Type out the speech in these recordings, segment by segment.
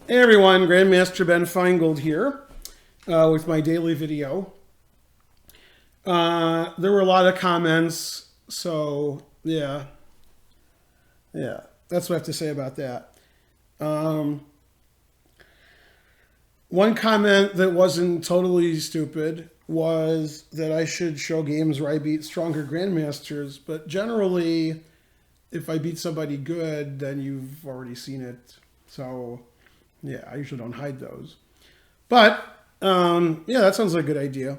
Hey everyone, Grandmaster Ben Finegold here with my daily video. There were a lot of comments, so yeah, that's what I have to say about that. Um, One comment that wasn't totally stupid was that I should show games where I beat stronger Grandmasters, but generally, if I beat somebody good, then you've already seen it. So, yeah, I usually don't hide those. But, yeah, that sounds like a good idea.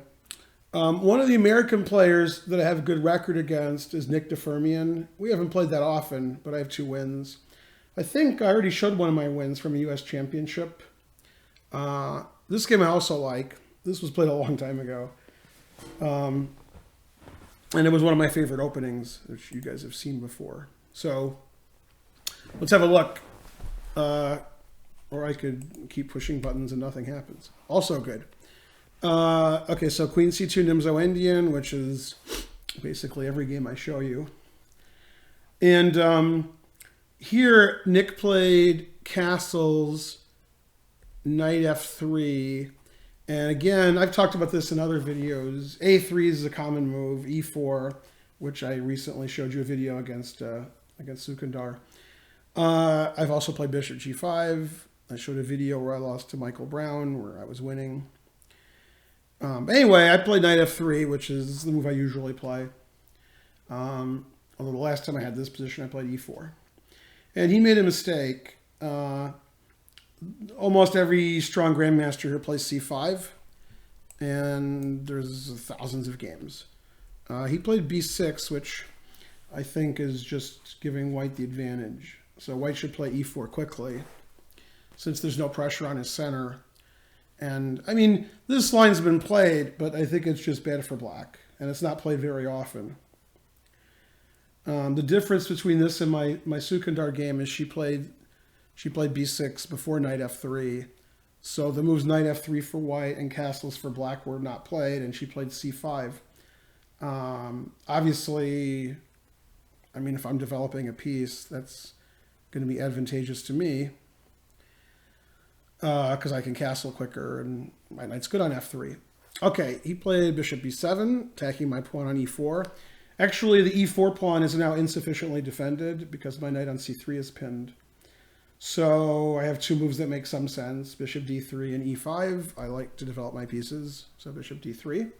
One of the American players that I have a good record against is Nick Firmian. We haven't played that often, but I have 2 wins. I think I already showed one of my wins from a U.S. championship. This game I also like. This was played a long time ago. And it was one of my favorite openings, which you guys have seen before. So let's have a look. Or I could keep pushing buttons and nothing happens. Also good. Okay, so Queen C2 Nimzo-Indian, which is basically every game I show you. And here Nick played castles, knight f3. And again, I've talked about this in other videos. A3 is a common move, e4, which I recently showed you a video against Sukandar. I've also played bishop g5. I showed a video where I lost to Michael Brown, where I was winning. Anyway, I played knight f3, which is the move I usually play. Although the last time I had this position, I played e4. And he made a mistake. Almost every strong grandmaster here plays c5. And there's thousands of games. He played b6, which I think is just giving white the advantage. So white should play e4 quickly, since there's no pressure on his center. And, I mean, this line's been played, but I think it's just bad for black. And it's not played very often. The difference between this and my Sukandar game is she played b6 before knight f3. So the moves knight f3 for white and castles for black were not played, and she played c5. Obviously, I mean, if I'm developing a piece, that's going to be advantageous to me because I can castle quicker and my knight's good on f3. Okay, he played bishop b7, attacking my pawn on e4. Actually, the e4 pawn is now insufficiently defended because my knight on c3 is pinned. So I have 2 moves that make some sense, bishop d3 and e5. I like to develop my pieces, so bishop d3.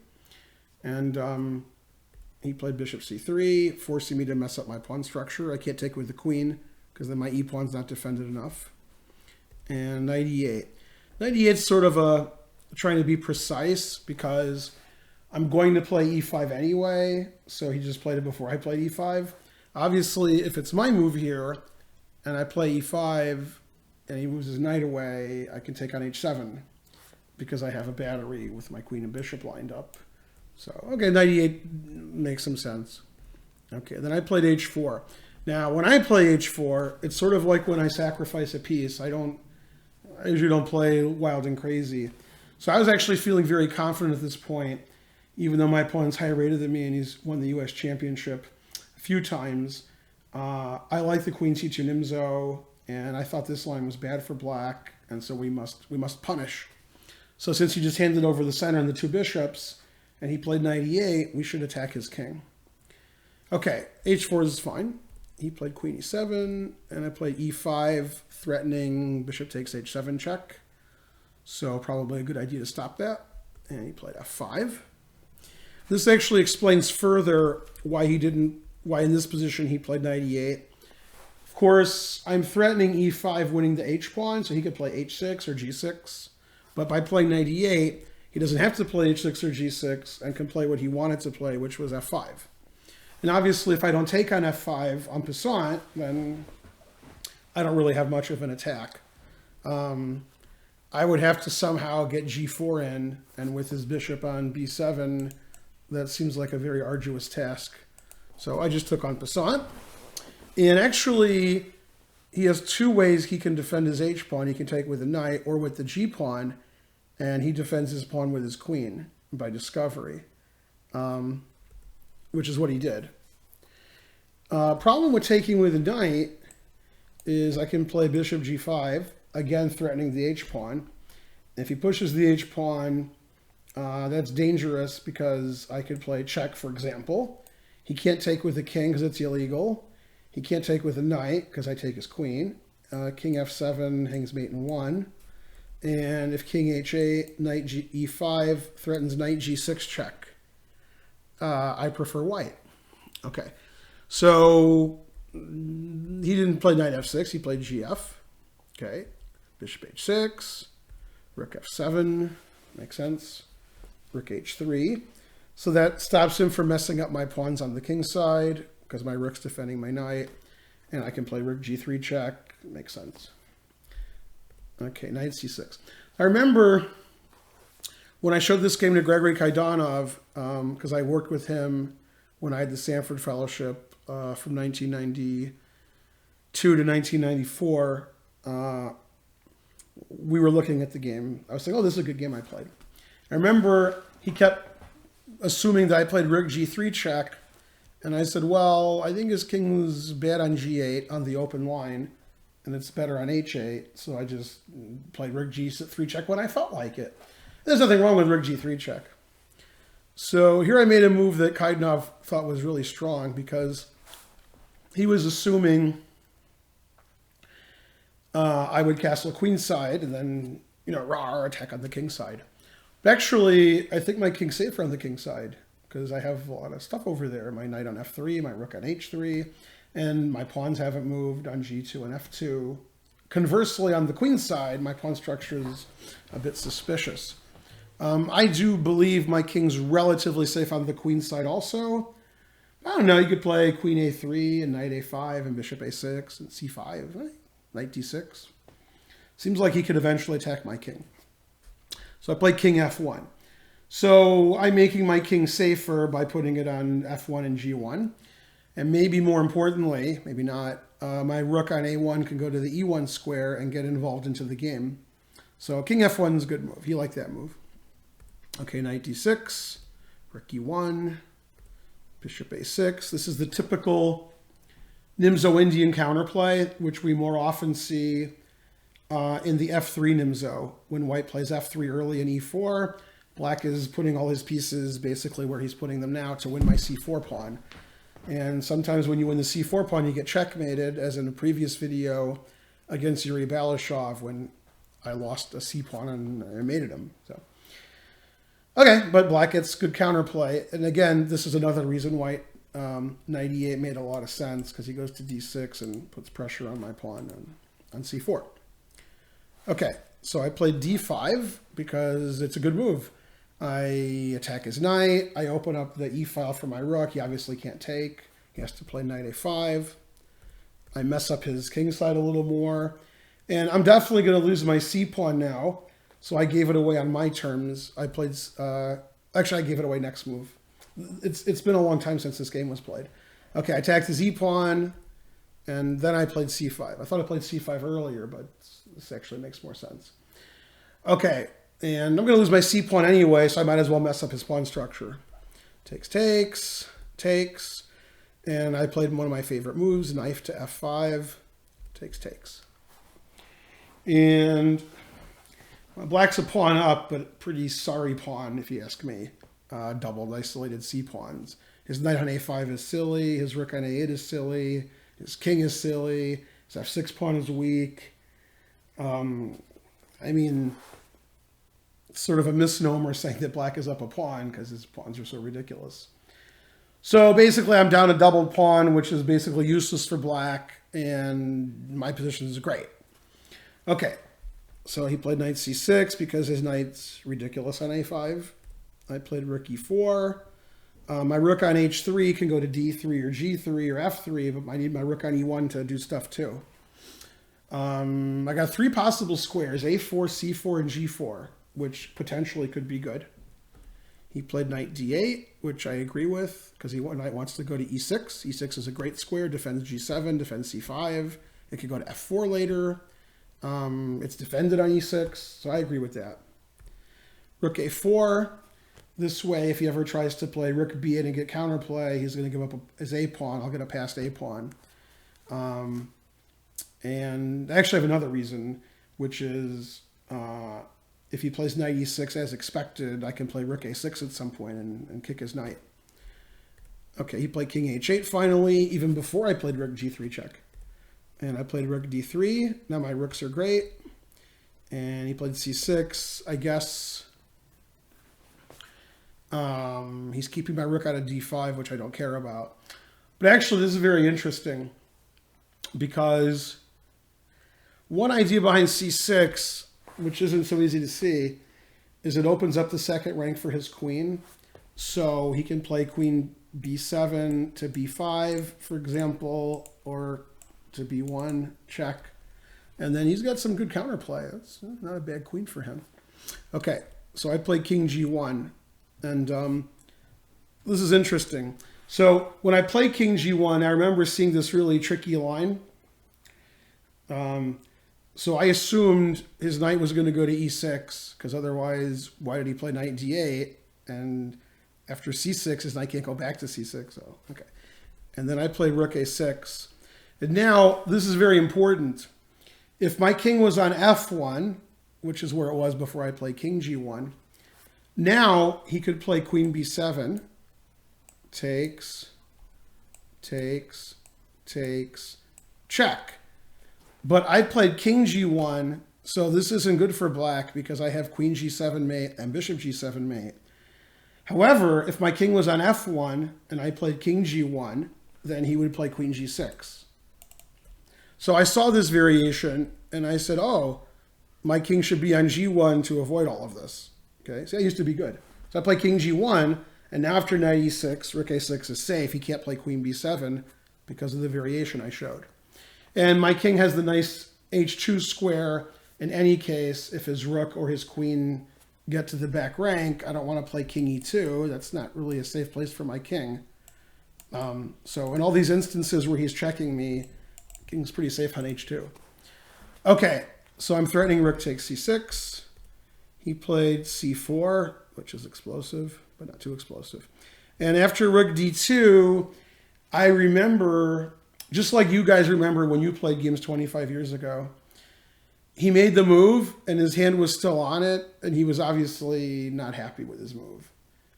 And he played bishop c3, forcing me to mess up my pawn structure. I can't take with the queen because then my e-pawn's not defended enough. And knight e8. Knight e8 is sort of trying to be precise because I'm going to play e5 anyway, so he just played it before I played e5. Obviously, if it's my move here, and I play e5, and he moves his knight away, I can take on h7, because I have a battery with my queen and bishop lined up. So, okay, knight e8 makes some sense. Okay, then I played h4. Now, when I play h4, it's sort of like when I sacrifice a piece. I usually don't play wild and crazy. So I was actually feeling very confident at this point, even though my opponent's higher rated than me and he's won the U.S. championship a few times. I like the queen c2 Nimzo, and I thought this line was bad for black, and so we must punish. So since he just handed over the center and the 2 bishops, and he played knight e8, we should attack his king. Okay, h4 is fine. He played queen e7, and I played e5, threatening bishop takes h7 check. So probably a good idea to stop that. And he played f5. This actually explains further why in this position he played knight e8. Of course, I'm threatening e5 winning the h-pawn, so he could play h6 or g6. But by playing knight e8, he doesn't have to play h6 or g6 and can play what he wanted to play, which was f5. And obviously, if I don't take on f5 en passant, then I don't really have much of an attack. I would have to somehow get g4 in, and with his bishop on b7, that seems like a very arduous task. So I just took en passant. And actually, he has 2 ways he can defend his h-pawn. He can take with a knight or with the g-pawn, and he defends his pawn with his queen by discovery, which is what he did. Problem with taking with a knight is I can play bishop g5. again threatening the h-pawn. If he pushes the h-pawn, that's dangerous because I could play check, for example. He can't take with the king because it's illegal. He can't take with a knight because I take his queen. King f7 hangs mate in 1. And if king h8, knight e5 threatens knight g6 check. I prefer white. Okay. So he didn't play knight f6. He played gf. Okay. Bishop h6. Rook f7. Makes sense. Rook h3. So that stops him from messing up my pawns on the king side because my rook's defending my knight. And I can play rook g3 check. Makes sense. Okay, knight c6. I remember when I showed this game to Gregory Kaidanov, because I worked with him when I had the Sanford Fellowship from 1992 to 1994. We were looking at the game. I was saying, oh, this is a good game I played. I remember he kept assuming that I played rook g3 check. And I said, well, I think his king was bad on g8 on the open line. And it's better on h8, so I just played rook g3 check when I felt like it. There's nothing wrong with rook g3 check. So here I made a move that Kaidanov thought was really strong because he was assuming I would castle queenside and then, rawr, attack on the king side. But actually, I think my king's safer on the king side because I have a lot of stuff over there. My knight on f3, my rook on h3. And my pawns haven't moved on g2 and f2. Conversely, on the queen side, my pawn structure is a bit suspicious. I do believe my king's relatively safe on the queen side also. I don't know, you could play queen a3 and knight a5 and bishop a6 and c5, right? Knight d6. Seems like he could eventually attack my king. So I play king f1. So I'm making my king safer by putting it on f1 and g1. And maybe more importantly, maybe not, my rook on a1 can go to the e1 square and get involved into the game. So king f1 is a good move. He liked that move. Okay, knight d6, rook e1, bishop a6. This is the typical Nimzo-Indian counterplay, which we more often see in the f3 Nimzo. When white plays f3 early in e4, black is putting all his pieces basically where he's putting them now to win my c4 pawn. And sometimes when you win the c4 pawn, you get checkmated, as in a previous video against Yuri Balashov when I lost a c pawn and I mated him. So, okay, but black gets good counterplay. And again, this is another reason white knight e8 made a lot of sense because he goes to d6 and puts pressure on my pawn on c4. Okay, so I played d5 because it's a good move. I attack his knight. I open up the e-file for my rook. He obviously can't take. He has to play knight a5. I mess up his king side a little more. And I'm definitely going to lose my c-pawn now. So I gave it away on my terms. I played... actually, I gave it away next move. It's been a long time since this game was played. Okay, I attacked his e-pawn. And then I played c5. I thought I played c5 earlier, but this actually makes more sense. Okay. And I'm going to lose my c-pawn anyway, so I might as well mess up his pawn structure. Takes, takes, takes. And I played one of my favorite moves, knife to f5. Takes, takes. And black's a pawn up, but pretty sorry pawn, if you ask me. Doubled, isolated c-pawns. His knight on a5 is silly. His rook on a8 is silly. His king is silly. His f6 pawn is weak. I mean... sort of a misnomer saying that black is up a pawn because his pawns are so ridiculous. So basically I'm down a doubled pawn, which is basically useless for black, and my position is great. Okay, so he played knight c6 because his knight's ridiculous on a5. I played rook e4. My rook on h3 can go to d3 or g3 or f3, but I need my rook on e1 to do stuff too. I got three possible squares, a4, c4, and g4. Which potentially could be good. He played knight d8, which I agree with, because knight wants to go to e6. e6 is a great square, defends g7, defends c5. It could go to f4 later. It's defended on e6, so I agree with that. Rook a4. This way, if he ever tries to play rook b8 and get counterplay, he's going to give up his a pawn. I'll get a passed a pawn. And I actually have another reason. which is if he plays knight e6 as expected, I can play rook a6 at some point and kick his knight. Okay, he played king h8 finally, even before I played rook g3 check. And I played rook d3. Now my rooks are great. And he played c6. I guess he's keeping my rook out of d5, which I don't care about. But actually, this is very interesting because one idea behind c6, which isn't so easy to see, is it opens up the second rank for his queen. So he can play queen b7 to b5, for example, or to b1 check. And then he's got some good counterplay. That's not a bad queen for him. Okay, so I played king g1. And this is interesting. So when I played king g1, I remember seeing this really tricky line. So I assumed his knight was going to go to e6, because otherwise, why did he play knight d8? And after c6, his knight can't go back to c6. So, okay. And then I played rook a6. And now, this is very important. If my king was on f1, which is where it was before I played king g1, now he could play queen b7, takes, check. But I played king g1, so this isn't good for black because I have queen g7 mate and bishop g7 mate. However, if my king was on f1 and I played king g1, then he would play queen g6. So I saw this variation and I said, oh, my king should be on g1 to avoid all of this. Okay, so that used to be good. So I play king g1, and now after knight e6, rook a6 is safe. He can't play queen b7 because of the variation I showed. And my king has the nice h2 square. In any case, if his rook or his queen get to the back rank, I don't want to play king e2. That's not really a safe place for my king. So in all these instances where he's checking me, king's pretty safe on h2. Okay, so I'm threatening rook takes c6. He played c4, which is explosive, but not too explosive. And after rook d2, I remember, just like you guys remember when you played games 25 years ago, he made the move and his hand was still on it, and he was obviously not happy with his move.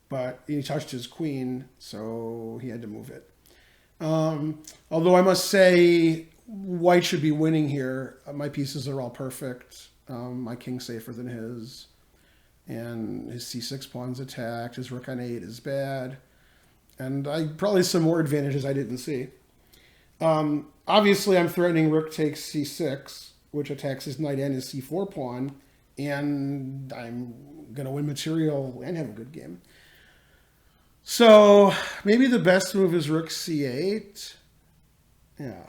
But he touched his queen, so he had to move it. Although I must say, white should be winning here. My pieces are all perfect. My king's safer than his. And his c6 pawn's attacked. His rook on 8 is bad. And probably some more advantages I didn't see. Obviously, I'm threatening rook takes c6, which attacks his knight and his c4 pawn. And I'm going to win material and have a good game. So maybe the best move is rook c8. Yeah.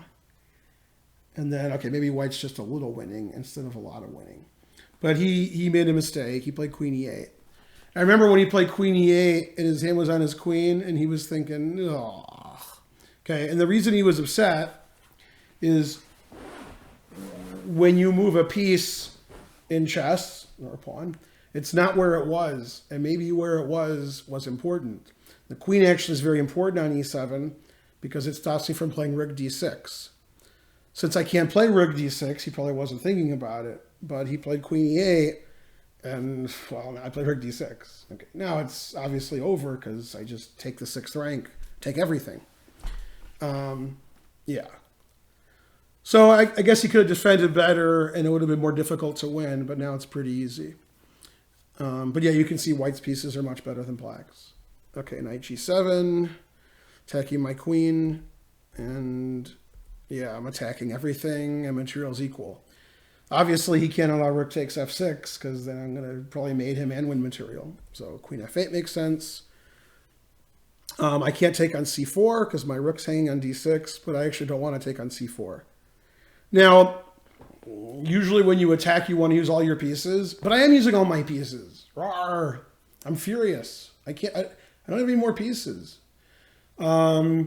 And then, okay, maybe white's just a little winning instead of a lot of winning. But he made a mistake. He played queen e8. I remember when he played queen e8 and his hand was on his queen and he was thinking, oh. Okay, and the reason he was upset is when you move a piece in chess, or a pawn, it's not where it was. And maybe where it was important. The queen actually is very important on e7 because it stops me from playing rook d6. Since I can't play rook d6, he probably wasn't thinking about it. But he played queen e8, and, well, I played rook d6. Okay, now it's obviously over because I just take the 6th rank, take everything. Yeah. So I guess he could have defended better, and it would have been more difficult to win, but now it's pretty easy. But yeah, you can see white's pieces are much better than black's. Okay, knight g7, attacking my queen, and yeah, I'm attacking everything, and material's equal. Obviously, he can't allow rook takes f6, because then I'm going to probably mate him and win material. So queen f8 makes sense. I can't take on c4, because my rook's hanging on d6, but I actually don't want to take on c4. Now, usually when you attack, you want to use all your pieces, but I am using all my pieces. Rawr! I'm furious. I don't have any more pieces. But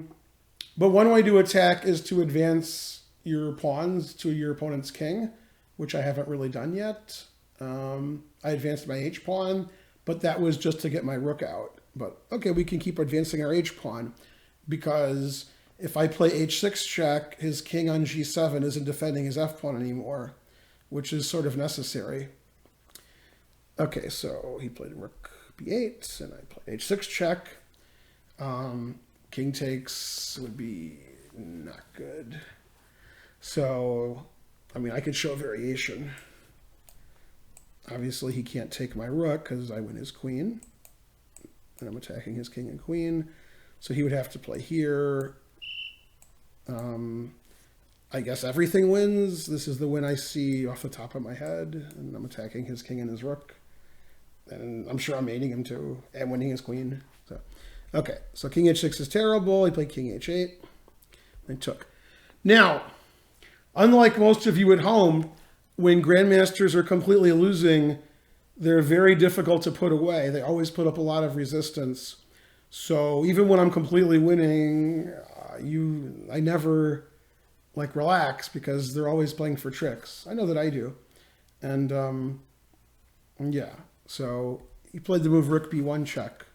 one way to attack is to advance your pawns to your opponent's king, which I haven't really done yet. I advanced my h-pawn, but that was just to get my rook out. But okay, we can keep advancing our h-pawn, because if I play h6 check, his king on g7 isn't defending his f-pawn anymore. which is sort of necessary. Okay, so he played rook b8, and I played h6 check. King takes would be not good. So, I mean, I could show a variation. Obviously, he can't take my rook because I win his queen. And I'm attacking his king and queen. So he would have to play here. I guess everything wins. This is the win I see off the top of my head. And I'm attacking his king and his rook. And I'm sure I'm mating him too. And winning his queen. So, okay, so king h6 is terrible. He played king h8. I took. Now, unlike most of you at home, when grandmasters are completely losing, they're very difficult to put away. They always put up a lot of resistance. So even when I'm completely winning, I never like relax because they're always playing for tricks. I know that I do. And yeah, so he played the move rook b1 check.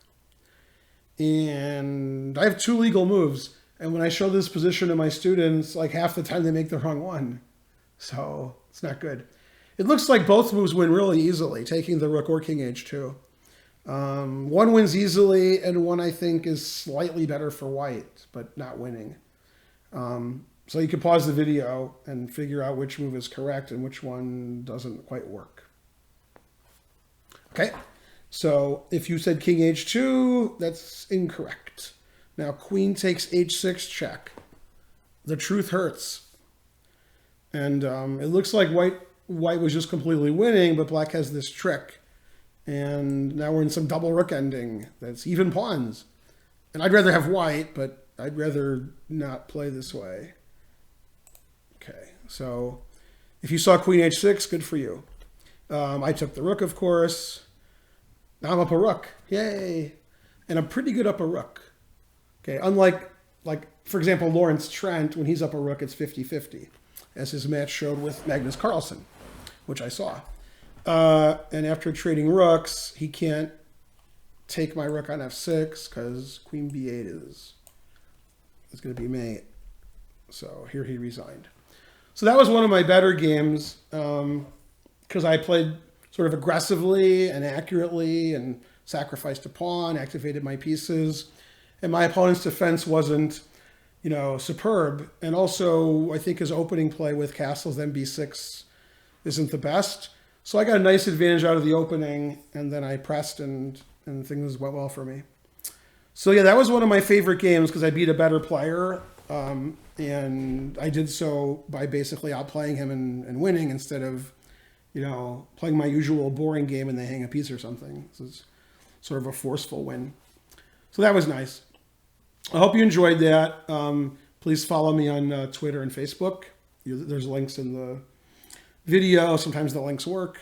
And I have 2 legal moves. And when I show this position to my students, like half the time they make the wrong one. So it's not good. It looks like both moves win really easily, taking the rook or king h2. One wins easily, and one I think is slightly better for white, but not winning. So you can pause the video and figure out which move is correct and which one doesn't quite work. Okay, so if you said king h2, that's incorrect. Now queen takes h6 check. The truth hurts. And it looks like white was just completely winning, but black has this trick. And now we're in some double rook ending that's even pawns. And I'd rather have white, but I'd rather not play this way. Okay, so if you saw queen h6, good for you. I took the rook, of course. Now I'm up a rook. Yay! And I'm pretty good up a rook. Okay, unlike, like, for example, Lawrence Trent, when he's up a rook, it's 50-50. As his match showed with Magnus Carlsen, which I saw. And after trading rooks, he can't take my rook on f6 because queen b8 is going to be mate. So here he resigned. So that was one of my better games because I played sort of aggressively and accurately and sacrificed a pawn, activated my pieces. And my opponent's defense wasn't, you know, superb. And also, I think his opening play with castles, then b6, isn't the best. So I got a nice advantage out of the opening, and then I pressed, and things went well for me. So yeah, that was one of my favorite games because I beat a better player, and I did so by basically outplaying him and winning instead of, you know, playing my usual boring game and they hang a piece or something. This is sort of a forceful win. So that was nice. I hope you enjoyed that. Please follow me on Twitter and Facebook. There's links in the video. Sometimes the links work.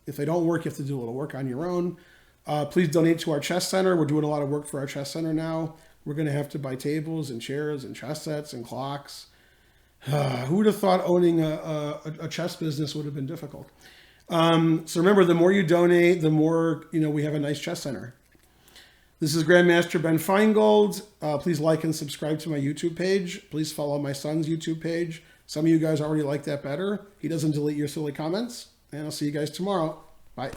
If they don't work, you have to do a little work on your own. Please donate to our chess center. We're doing a lot of work for our chess center now. We're going to have to buy tables and chairs and chess sets and clocks. Who would have thought owning a chess business would have been difficult? So remember, the more you donate, the more, you know, we have a nice chess center. This is Grandmaster Ben Finegold. Please like and subscribe to my YouTube page. Please follow my son's YouTube page. Some of you guys already like that better. He doesn't delete your silly comments. And I'll see you guys tomorrow. Bye.